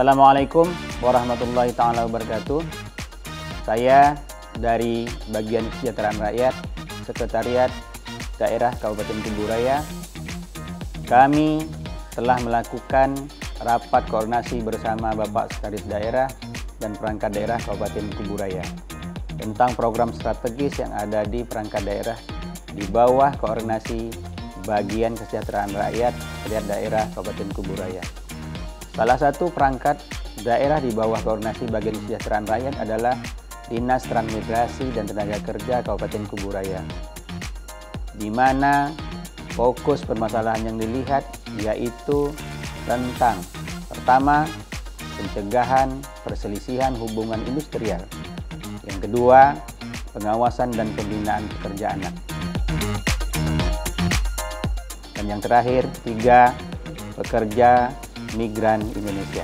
Assalamualaikum warahmatullahi taala wabarakatuh. Saya dari Bagian Kesejahteraan Rakyat, Sekretariat Daerah Kabupaten Kuburaya. Kami telah melakukan rapat koordinasi bersama Bapak Sekretaris Daerah dan Perangkat Daerah Kabupaten Kuburaya tentang program strategis yang ada di perangkat daerah di bawah koordinasi Bagian Kesejahteraan Rakyat Sekretariat Daerah Kabupaten Kuburaya. Salah satu perangkat daerah di bawah koordinasi Bagian Kesejahteraan Rakyat adalah Dinas Transmigrasi dan Tenaga Kerja Kabupaten Kuburaya, di mana fokus permasalahan yang dilihat yaitu tentang pertama, pencegahan perselisihan hubungan industrial, yang kedua, pengawasan dan pembinaan pekerja anak, dan yang terakhir, ketiga, pekerja migran Indonesia.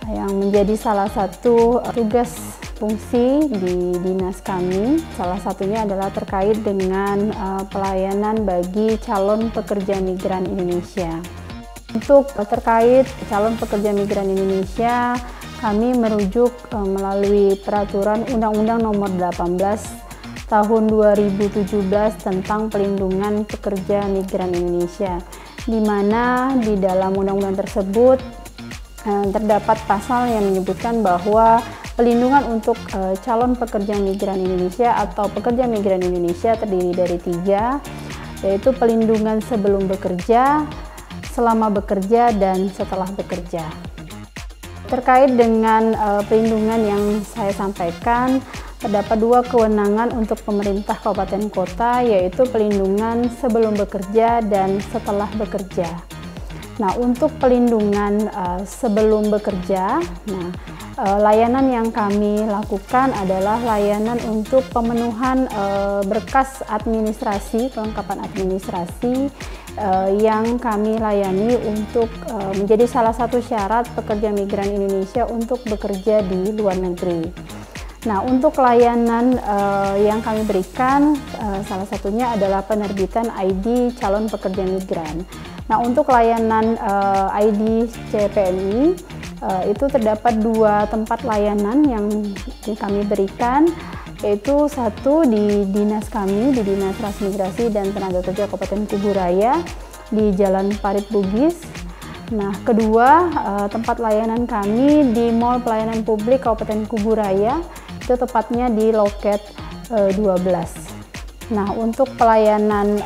Yang menjadi salah satu tugas fungsi di dinas kami, salah satunya adalah terkait dengan pelayanan bagi calon pekerja migran Indonesia. Untuk terkait calon pekerja migran Indonesia, kami merujuk melalui peraturan Undang-Undang Nomor 18 Tahun 2017 tentang pelindungan pekerja migran Indonesia, di mana di dalam undang-undang tersebut terdapat pasal yang menyebutkan bahwa pelindungan untuk calon pekerja migran Indonesia atau pekerja migran Indonesia terdiri dari 3, yaitu pelindungan sebelum bekerja, selama bekerja, dan setelah bekerja. Terkait dengan pelindungan yang saya sampaikan, terdapat 2 kewenangan untuk pemerintah kabupaten kota, yaitu pelindungan sebelum bekerja dan setelah bekerja. Nah, untuk pelindungan sebelum bekerja, layanan yang kami lakukan adalah layanan untuk pemenuhan berkas administrasi, kelengkapan administrasi yang kami layani untuk menjadi salah satu syarat pekerja migran Indonesia untuk bekerja di luar negeri. Nah, untuk layanan yang kami berikan, salah satunya adalah penerbitan ID calon pekerja migran. Nah, untuk layanan ID CPNI, itu terdapat 2 tempat layanan yang kami berikan, yaitu satu di dinas kami, di Dinas Transmigrasi dan Tenaga Kerja Kabupaten Kuburaya di Jalan Parit Bugis. Nah, kedua, tempat layanan kami di Mall Pelayanan Publik Kabupaten Kuburaya, itu tepatnya di Loket 12. Nah, untuk pelayanan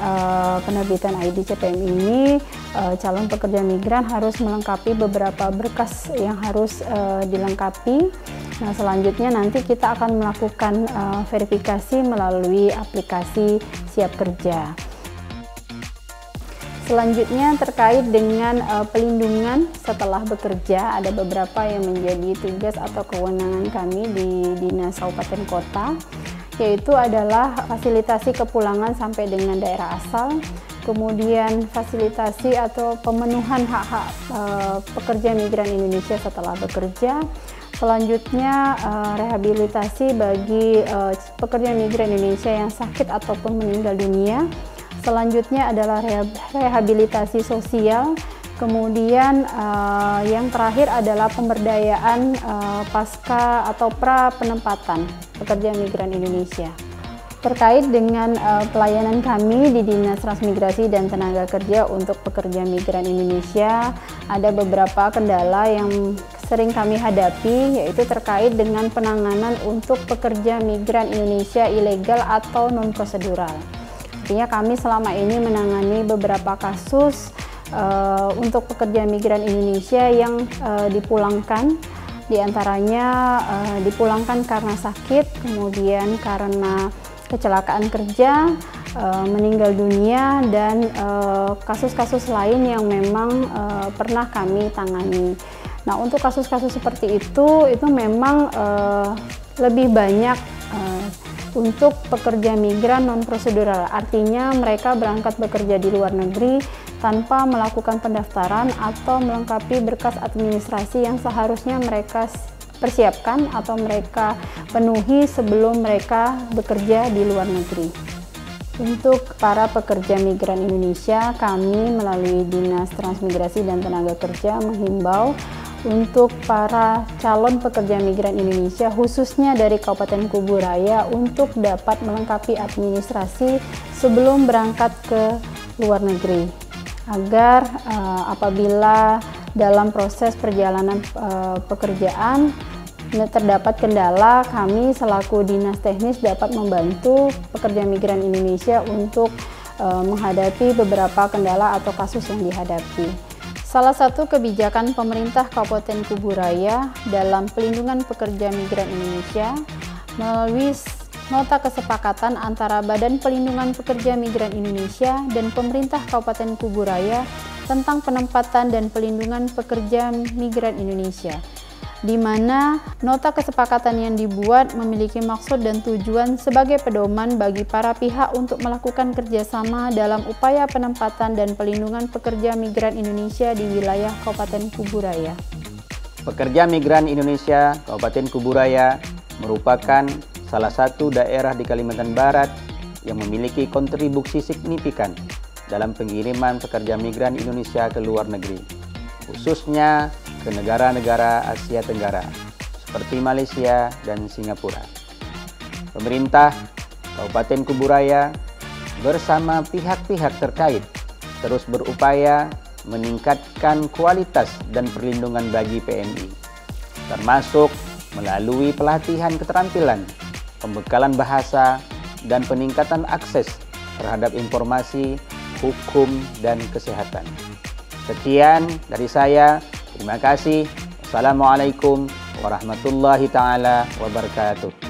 penerbitan ID CPM ini, calon pekerja migran harus melengkapi beberapa berkas yang harus dilengkapi. Nah, selanjutnya nanti kita akan melakukan verifikasi melalui aplikasi Siap Kerja. Selanjutnya terkait dengan pelindungan setelah bekerja, ada beberapa yang menjadi tugas atau kewenangan kami di Dinas Kabupaten Kota, yaitu adalah fasilitasi kepulangan sampai dengan daerah asal, kemudian fasilitasi atau pemenuhan hak-hak pekerja migran Indonesia setelah bekerja, selanjutnya rehabilitasi bagi pekerja migran Indonesia yang sakit ataupun meninggal dunia, selanjutnya adalah rehabilitasi sosial, kemudian yang terakhir adalah pemberdayaan pasca atau pra penempatan pekerja migran Indonesia. Terkait dengan pelayanan kami di Dinas Transmigrasi dan Tenaga Kerja untuk pekerja migran Indonesia, ada beberapa kendala yang sering kami hadapi, yaitu terkait dengan penanganan untuk pekerja migran Indonesia ilegal atau non-prosedural. Artinya kami selama ini menangani beberapa kasus untuk pekerja migran Indonesia yang dipulangkan, diantaranya dipulangkan karena sakit, kemudian karena kecelakaan kerja, meninggal dunia, dan kasus-kasus lain yang memang pernah kami tangani. Nah, untuk kasus-kasus seperti itu memang lebih banyak untuk pekerja migran non-prosedural, artinya mereka berangkat bekerja di luar negeri tanpa melakukan pendaftaran atau melengkapi berkas administrasi yang seharusnya mereka persiapkan atau mereka penuhi sebelum mereka bekerja di luar negeri. Untuk para pekerja migran Indonesia, kami melalui Dinas Transmigrasi dan Tenaga Kerja menghimbau untuk para calon pekerja migran Indonesia khususnya dari Kabupaten Kubu Raya untuk dapat melengkapi administrasi sebelum berangkat ke luar negeri, agar apabila dalam proses perjalanan pekerjaan terdapat kendala, kami selaku Dinas Teknis dapat membantu pekerja migran Indonesia untuk menghadapi beberapa kendala atau kasus yang dihadapi. Salah satu kebijakan pemerintah Kabupaten Kubu Raya dalam pelindungan pekerja migran Indonesia melalui nota kesepakatan antara Badan Pelindungan Pekerja Migran Indonesia dan pemerintah Kabupaten Kubu Raya tentang penempatan dan pelindungan pekerja migran Indonesia, di mana nota kesepakatan yang dibuat memiliki maksud dan tujuan sebagai pedoman bagi para pihak untuk melakukan kerjasama dalam upaya penempatan dan pelindungan pekerja migran Indonesia di wilayah Kabupaten Kubu Raya. Pekerja migran Indonesia Kabupaten Kubu Raya merupakan salah satu daerah di Kalimantan Barat yang memiliki kontribusi signifikan dalam pengiriman pekerja migran Indonesia ke luar negeri, khususnya ke negara-negara Asia Tenggara seperti Malaysia dan Singapura. Pemerintah Kabupaten Kubu Raya bersama pihak-pihak terkait terus berupaya meningkatkan kualitas dan perlindungan bagi PMI, termasuk melalui pelatihan keterampilan, pembekalan bahasa, dan peningkatan akses terhadap informasi, hukum, dan kesehatan. Sekian dari saya. Terima kasih. Assalamualaikum warahmatullahi taala wabarakatuh.